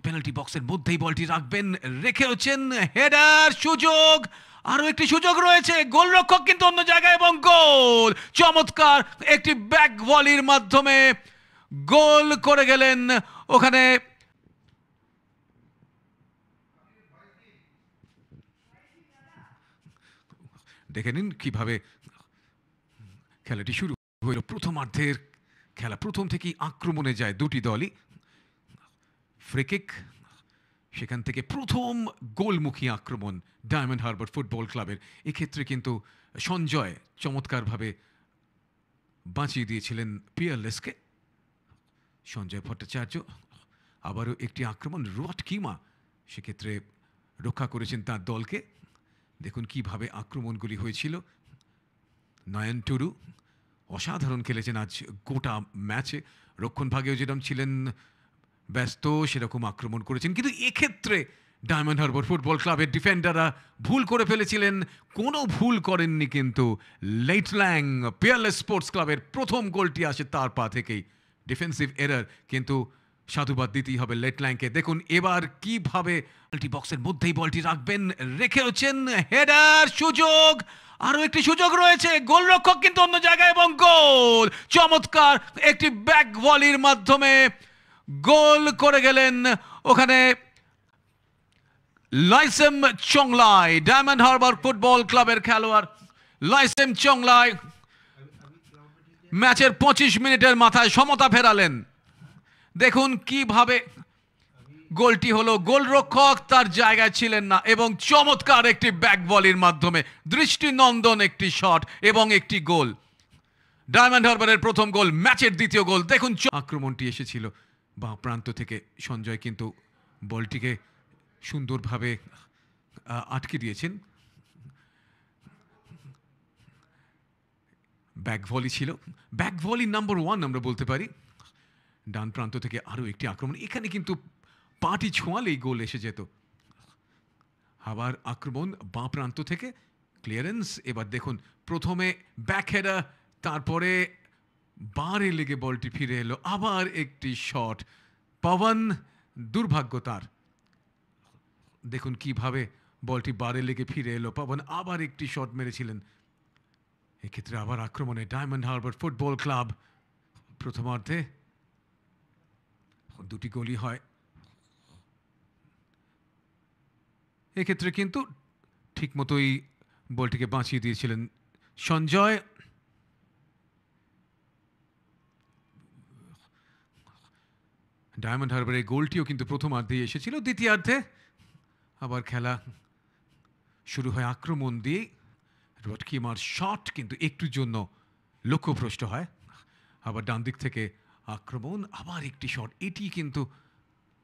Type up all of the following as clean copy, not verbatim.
Penalty বক্সের মধ্যেই বলটি রাখবেন, রেখেছেন, হেডার সুযোগ, আরো একটি সুযোগ রয়েছে, গোলরক্ষক কিন্তু অন্য জায়গায় এবং গোল! চমৎকার একটি ব্যাক ভলির মাধ্যমে গোল করে গেলেন ওখানে। দেখে নিন কিভাবে খেলাটি শুরু হইল। প্রথমার্ধের খেলা প্রথম থেকেই আক্রমণে যায় দুটি দলই। ফ্রিকিক, সেখান থেকে প্রথম গোলমুখী আক্রমণ ডায়মন্ড হারবার ফুটবল ক্লাবের। এক্ষেত্রে কিন্তু সঞ্জয় চমৎকারভাবে বাঁচিয়ে দিয়েছিলেন পিয়ারলেসকে। সঞ্জয় ভট্টাচার্য, আবারও একটি আক্রমণ, রটকিমা সেক্ষেত্রে রক্ষা করেছেন তার দলকে। দেখুন কিভাবে আক্রমণগুলি হয়েছিল। নয়ন টুডু অসাধারণ খেলেছেন আজ গোটা ম্যাচে, রক্ষণ ভাগেও যেরকম ছিলেন ব্যস্ত সেরকম আক্রমণ করেছেন। কিন্তু এক্ষেত্রে ডায়মন্ড হারবার ফুটবল ক্লাবের ডিফেন্ডাররা ভুল করে ফেলেছিলেন, কোনো ভুল করেননি কিন্তু লেটল্যাং। পিয়ারলেস স্পোর্টস ক্লাবের প্রথম গোলটি আসে তার পা থেকেই, ডিফেন্সিভ এরার, কিন্তু সাধুবাদ দিতেই হবে লেটল্যাংকে। দেখুন এবার কিভাবে পেনাল্টি বক্সের মধ্যেই বলটি রাখবেন, রেখেছেন, হেডার সুযোগ, আরো একটি সুযোগ রয়েছে, গোলরক্ষক কিন্তু অন্য জায়গায় এবং গোল! চমৎকার একটি ব্যাক ভলির মাধ্যমে গোল করে গেলেন ওখানে লাইসেম চংলাই, ডায়মন্ড হারবার ফুটবল ক্লাবের খেলোয়াড় লাইসেম চংলাই ম্যাচের 25 মিনিটের মাথায় সমতা ফেরালেন। দেখুন কিভাবে গোলটি হলো, গোলরক্ষক তার জায়গায় ছিলেন না এবং চমৎকার একটি ব্যাক ভলির মাধ্যমে দৃষ্টিনন্দন একটি শট এবং একটি গোল। ডায়মন্ড হারবারের প্রথম গোল, ম্যাচের দ্বিতীয় গোল। দেখুন আক্রমণটি এসেছিল বাঁ প্রান্ত থেকে, সঞ্জয় কিন্তু বলটিকে সুন্দরভাবে আটকে দিয়েছেন। ব্যাক ভলি ছিল, ব্যাক ভলি নাম্বার 1 আমরা বলতে পারি। ডান প্রান্ত থেকে আরও একটি আক্রমণ, এখানে কিন্তু পাটি ছোঁয়ালেই গোল এসে যেত। আবার আক্রমণ বাঁ প্রান্ত থেকে, ক্লিয়ারেন্স। এবার দেখুন প্রথমে ব্যাক হেডার, তারপরে বারে লেগে বলটি ফিরে এলো, আবার একটি শট। পবন, দুর্ভাগ্য তার। দেখুন কিভাবে বলটি বারে লেগে ফিরে এলো, পবন আবার একটি শট মেরেছিলেন। এক্ষেত্রে আবার আক্রমণে ডায়মন্ড হারবার ফুটবল ক্লাব। প্রথমার্ধে দুটি গোলই হয়, এক্ষেত্রে কিন্তু ঠিকমতোই বলটিকে বাঁচিয়ে দিয়েছিলেন সঞ্জয়। ডায়মন্ড হারবারের গোলটিও কিন্তু প্রথমার্ধেই এসেছিল। দ্বিতীয়ার্ধে আবার খেলা শুরু হয় আক্রমণ দিয়ে। রটকিমার শট কিন্তু একটুর জন্য লক্ষ্যভ্রষ্ট হয়। আবার ডান দিক থেকে আক্রমণ, আবার একটি শট, এটি কিন্তু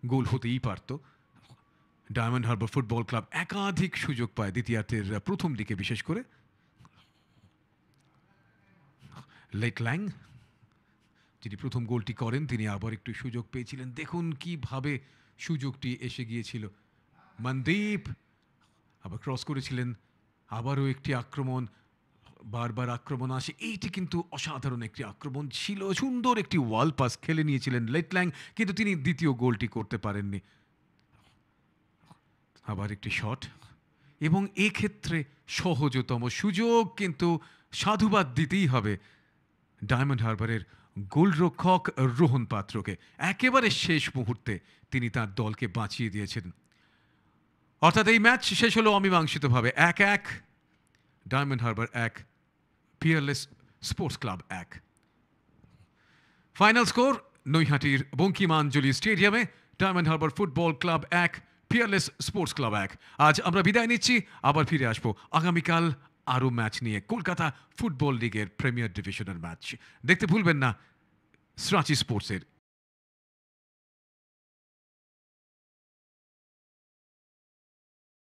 গোল হতেই পারত। ডায়মন্ড হারবার ফুটবল ক্লাব একাধিক সুযোগ পায় দ্বিতীয়ার্ধের প্রথম দিকে, বিশেষ করে লেটল্যাং যিনি প্রথম গোলটি করেন তিনি আবার একটু সুযোগ পেয়েছিলেন। দেখুন কিভাবে সুযোগটি এসে গিয়েছিল। মনদীপ আবার ক্রস করেছিলেন, আবারও একটি আক্রমণ, বারবার আক্রমণ আসে, এইটি কিন্তু অসাধারণ একটি আক্রমণ ছিল। সুন্দর একটি ওয়াল পাস খেলে নিয়েছিলেন লেটল্যাং, কিন্তু তিনি দ্বিতীয় গোলটি করতে পারেননি। আবার একটি শট এবং এক্ষেত্রে সহজতম সুযোগ, কিন্তু সাধুবাদ দিতেই হবে ডায়মন্ড হারবারের গোলরক্ষক রোহন পাত্রকে। একেবারে শেষ মুহূর্তে তিনি তার দলকে বাঁচিয়ে দিয়েছেন। অর্থাৎ এই ম্যাচ শেষ হলো অমীমাংসিতভাবে 1-1, Diamond Harbour 1, Peerless sports club 1। Final score নৈহাটির বঙ্কিমাঞ্জলি স্টেডিয়ামে, Diamond Harbour football club 1, Peerless sports club 1। আজ আমরা বিদায় নিচ্ছি, আবার ফিরে আসবো আগামীকাল আরও ম্যাচ নিয়ে। কলকাতা ফুটবল লিগের প্রিমিয়ার ডিভিশনের ম্যাচ দেখতে ভুলবেন না স্রাচি স্পোর্টসের